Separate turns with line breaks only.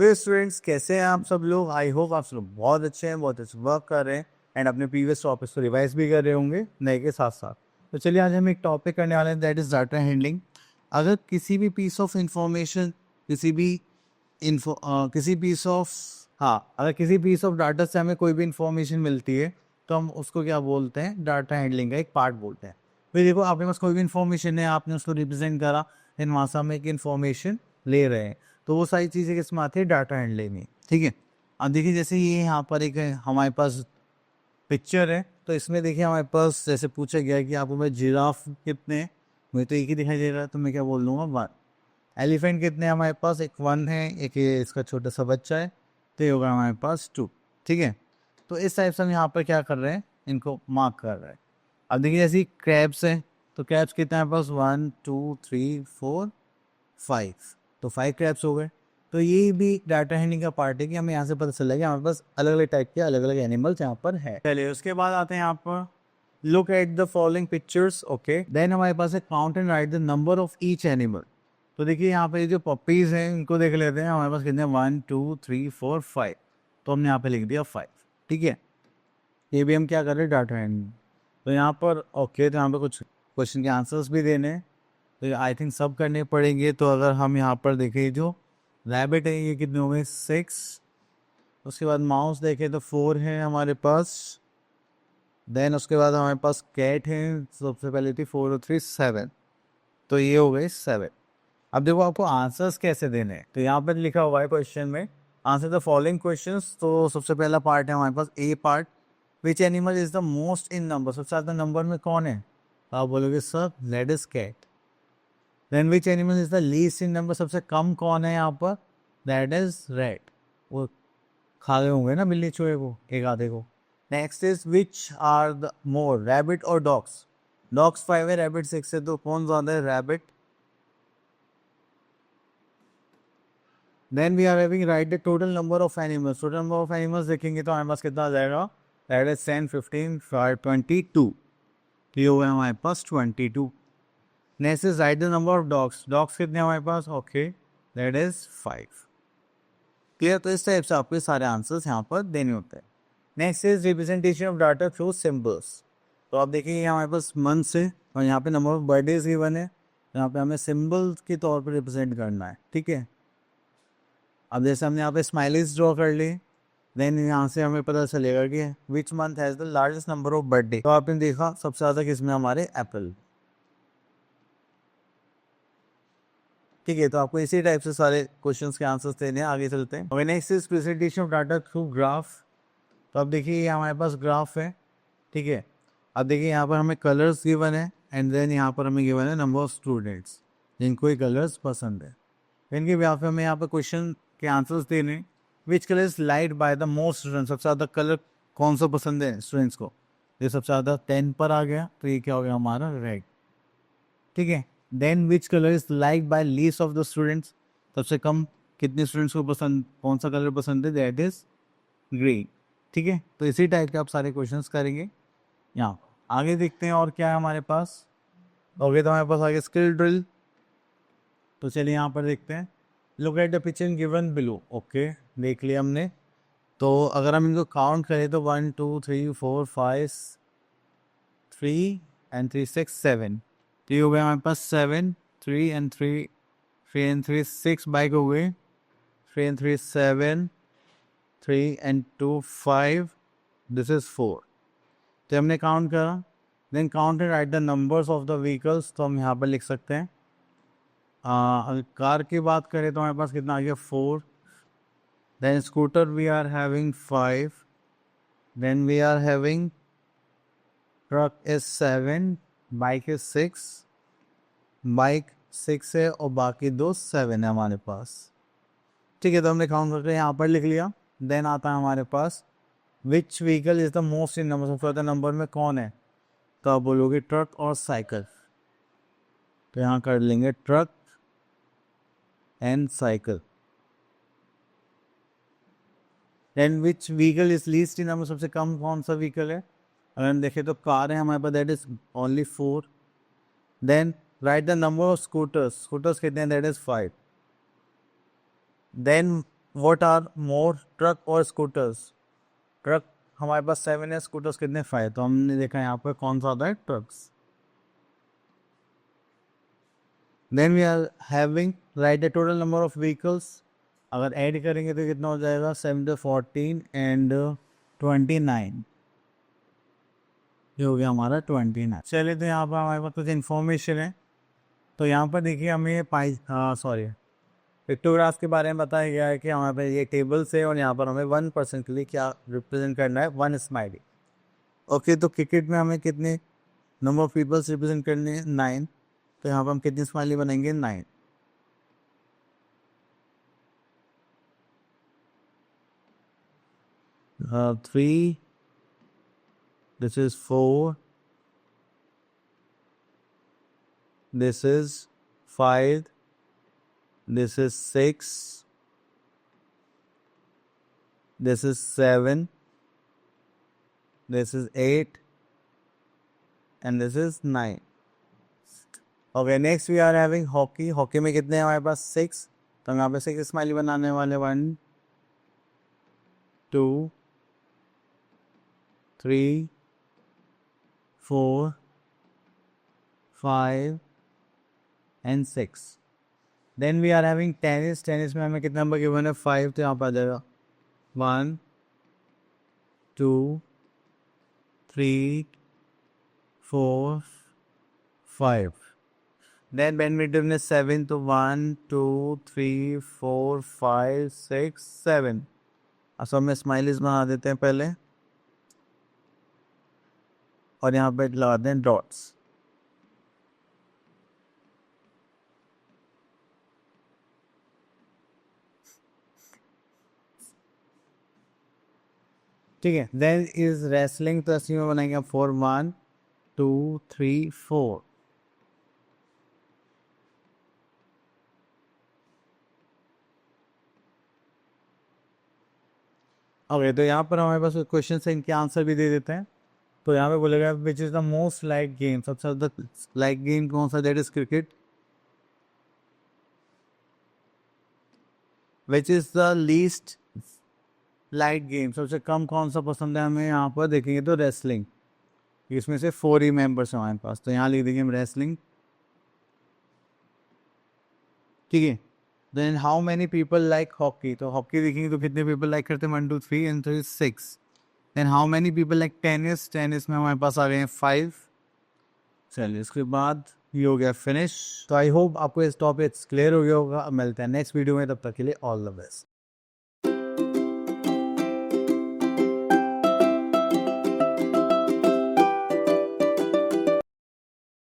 Hello students, कैसे हैं आप सब लोग। आई होप आप सब लोग बहुत अच्छे हैं, बहुत अच्छे वर्क कर रहे हैं एंड अपने प्रीवियस टॉपिक्स को रिवाइज भी कर रहे होंगे नए के साथ साथ। तो चलिए आज हम एक टॉपिक करने वाले हैं, दैट इज़ डाटा हैंडलिंग। अगर किसी भी पीस ऑफ इंफॉर्मेशन, किसी भी किसी पीस ऑफ अगर किसी पीस ऑफ डाटा से हमें कोई भी इंफॉर्मेशन मिलती है तो हम उसको क्या बोलते हैं, डाटा हैंडलिंग का एक पार्ट बोलते हैं। फिर देखो, आपके पास कोई भी इंफॉर्मेशन है, आपने उसको रिप्रेजेंट करा, देन वहाँ से हम एक इन्फॉर्मेशन ले रहे हैं, तो वो सारी चीज़ें किसमें आती है, डाटा हैंडलिंग में। ठीक है, अब देखिए जैसे ये यहाँ पर एक हमारे पास पिक्चर है, तो इसमें देखिए हमारे पास जैसे पूछा गया है कि आपको मैं जिराफ कितने हैं, मुझे तो एक ही दिखाई दे रहा है, तो मैं क्या बोल दूंगा, वन। एलिफेंट कितने हैं हमारे पास, एक वन है, एक ये इसका छोटा सा बच्चा है, तो ये होगा हमारे पास टू। ठीक है, तो इस टाइप से हम यहाँ पर क्या कर रहे हैं, इनको मार्क कर रहे हैं। अब देखिए जैसे क्रैब्स हैं, तो क्रैब्स कितने हैं हमारे पास, 1 2 3 4 5, तो 5 क्रैब्स हो गए। तो ये भी डाटा हैंडलिंग का पार्ट है कि हमें यहाँ से पता चला कि हमारे पास अलग अलग टाइप के अलग अलग एनिमल्स यहाँ पर है। चलिए उसके बाद आते हैं यहाँ पर, look at the following pictures. Okay, then हमारे पास है count and write the number of each animal. तो देखिए यहाँ पे जो पपीज हैं इनको देख लेते हैं, हमारे पास कितने, 1 2 3 4 5, तो हमने यहाँ पे लिख दिया 5। ठीक है, ये भी हम क्या कर रहे हैं, डाटा हैंडलिंग। तो यहाँ पर ओके, तो यहाँ पे कुछ क्वेश्चन के आंसर्स भी देने हैं, तो आई थिंक सब करने पड़ेंगे। तो अगर हम यहाँ पर देखें, जो रैबिट है ये कितने हो गए, 6। उसके बाद माउस देखें तो 4 है हमारे पास। देन उसके बाद हमारे पास कैट है, सबसे पहले थी 4 और 3 7, तो ये हो गए 7। अब देखो आपको आंसर्स कैसे देने हैं, तो यहाँ पर लिखा हुआ है क्वेश्चन में, आंसर द फॉलोइंग क्वेश्चंस। तो सबसे पहला पार्ट है हमारे पास A part, which animal is the most in number, सबसे ज़्यादा नंबर में कौन है, तो आप बोलोगे sir that is cat. Then which animal is the least in number, सबसे कम कौन है यहाँ पर, दैट इज रैट। वो खा गए होंगे ना बिल्ली चूहे को, एक आधे को। Next is which are the more, rabbit और डॉग्स। डॉग्स 5 है, रैबिट 6 है, तो कौन ज़्यादा है, rabbit. Then we are having write the total number of animals. Total number of animals देखेंगे तो हमारे पास कितना आ जाएगा, दैट इज 10 15 5 22, तो ये हो गया हमारे पास 22। Next is right the number of dogs. Dogs कितने हमारे पास, ओके दैट इज 5। क्लियर, तो इस टाइप से आपके सारे आंसर्स यहाँ पर देने होते हैं। Next is representation of data through symbols. तो आप देखिए हमारे पास मंथ्स है और यहाँ पे नंबर ऑफ बर्थडेज गिवन है, यहाँ पे हमें सिम्बल्स के तौर पर रिप्रेजेंट करना है। ठीक है, अब जैसे हमने यहाँ पे स्माइलीज ड्रॉ कर ली, देन यहाँ से हमें पता चलेगा कि which month has the largest number of birthday. तो आपने देखा सबसे ज़्यादा किसमें, हमारे अप्रैल। ठीक है, तो आपको इसी टाइप से सारे क्वेश्चंस के आंसर्स देने हैं। आगे चलते हैं। Next is presentation of data through graph. तो अब देखिए ये हमारे पास ग्राफ है। ठीक है, अब देखिए यहाँ पर हमें कलर्स गिवन है एंड देन यहाँ पर हमें गिवन है नंबर ऑफ स्टूडेंट्स जिनको ये कलर्स पसंद है। इनके यहाँ पे हमें यहाँ पर क्वेश्चन के आंसर्स देने, विच colour is light by the most student, सबसे ज़्यादा कलर कौन सा पसंद है स्टूडेंट्स को, ये सबसे ज़्यादा 10 पर आ गया, तो ये क्या हो गया हमारा, रेड। ठीक है, then which colour is like by least of the students, सबसे कम कितने स्टूडेंट्स को पसंद, कौन सा कलर पसंद है, दैट इज ग्रीन। ठीक है, तो इसी टाइप के आप सारे क्वेश्चंस करेंगे। यहाँ आगे देखते हैं और क्या है हमारे पास। ओके, तो हमारे पास आगे स्किल ड्रिल। तो चलिए यहाँ पर देखते हैं, look at the picture given below. Okay, देख लिया हमने। तो अगर हम इनको काउंट करें तो 1 2 3 4 5 3 एंड 3 6 7, तो ये हो गया हमारे पास 7 3 एंड 3 6 बाइक हो गई, 3 एंड 3 7, 3 एंड 2 5, दिस इज 4। तो हमने काउंट करा, then count and write the numbers of the vehicles. तो हम यहाँ पर लिख सकते हैं, अगर कार की बात करें तो हमारे पास कितना आ गया, 4। Then scooter we are having 5, then we are having truck is 7, bike is 6, bike 6 है और बाकी दो 7 है हमारे पास। ठीक है, तो हमने काउंट करके यहाँ पर लिख लिया। देन आता है हमारे पास, which vehicle is the most in number, सबसे ज़्यादा नंबर में कौन है, तो आप बोलोगे ट्रक और साइकिल, तो यहाँ कर लेंगे truck and cycle. Then which vehicle is least in number, सबसे कम कौन सा व्हीकल है, अगर हम देखें तो कार है हमारे पास, that is only 4। Then write the number of scooters, scooters कितने हैं, that is 5। Then what are more, truck और स्कूटर्स? ट्रक हमारे पास 7 है, स्कूटर्स कितने 5, तो हमने देखा यहाँ पर कौन सा आता है, trucks. Then we are having write the total number of vehicles, अगर ऐड करेंगे तो कितना हो जाएगा, 7 14 एंड 29, ये हो गया हमारा 29। चलिए तो यहाँ पर हमारे पास कुछ इन्फॉर्मेशन है। तो यहाँ पर देखिए हमें पिक्टोग्राफ के बारे में बताया गया है कि हमारे पास ये टेबल्स है और यहाँ पर हमें 1% के लिए क्या रिप्रेजेंट करना है, 1 स्माइली। ओके, तो क्रिकेट में हमें कितने नंबर ऑफ पीपल्स रिप्रेजेंट करने हैं, 9, तो यहाँ पर हम कितनी स्माइली बनाएंगे, 9। Three, this is 4, this is 5, this is 6, this is 7, this is 8, and this is 9. Okay, next we are having hockey. Hockey में कितने हैं हमारे पास, 6, तो हम यहाँ पे 6 स्माइली बनाने वाले, 1 2 3 4 5 and 6. Then we are having tennis. Tennis में हमें कितना नंबर गिवन है, 5, तो यहाँ पर आ जाएगा 1 2 3 4 5. Then बैडमिंटन में 7, तो 1 2 3 4 5 6 7। असल में स्माइलीज बना देते हैं पहले और यहाँ पे लगाते हैं डॉट्स। ठीक है, देन इज रेसलिंग, तो इसी में बनाएंगे 4 1 2 3 4। ओके, तो यहाँ पर हमारे पास क्वेश्चन है, इनके आंसर भी दे देते हैं। तो यहाँ पे बोलेगा which is the most like game, सबसे ज़्यादा लाइक गेम कौन सा, that is cricket. Which is the least like game, सबसे कम कौन सा पसंद है हमें, यहाँ पर देखेंगे तो रेसलिंग। इसमें से 4 ही मेंबर्स हैं हमारे पास, तो यहाँ लिख देंगे हम रेसलिंग। ठीक है, then how many people like hockey, तो हॉकी देखेंगे तो कितने पीपल लाइक करते हैं, 1 2 3 and 3 6। Then how many people like tennis, tennis में हमारे पास आ गए हैं 5। चलिए इसके बाद ये हो गया फिनिश। तो आई होप आपको इस टॉपिक क्लियर हो गया होगा। अब मिलते हैं नेक्स्ट वीडियो में, तब तक के लिए ऑल द बेस्ट।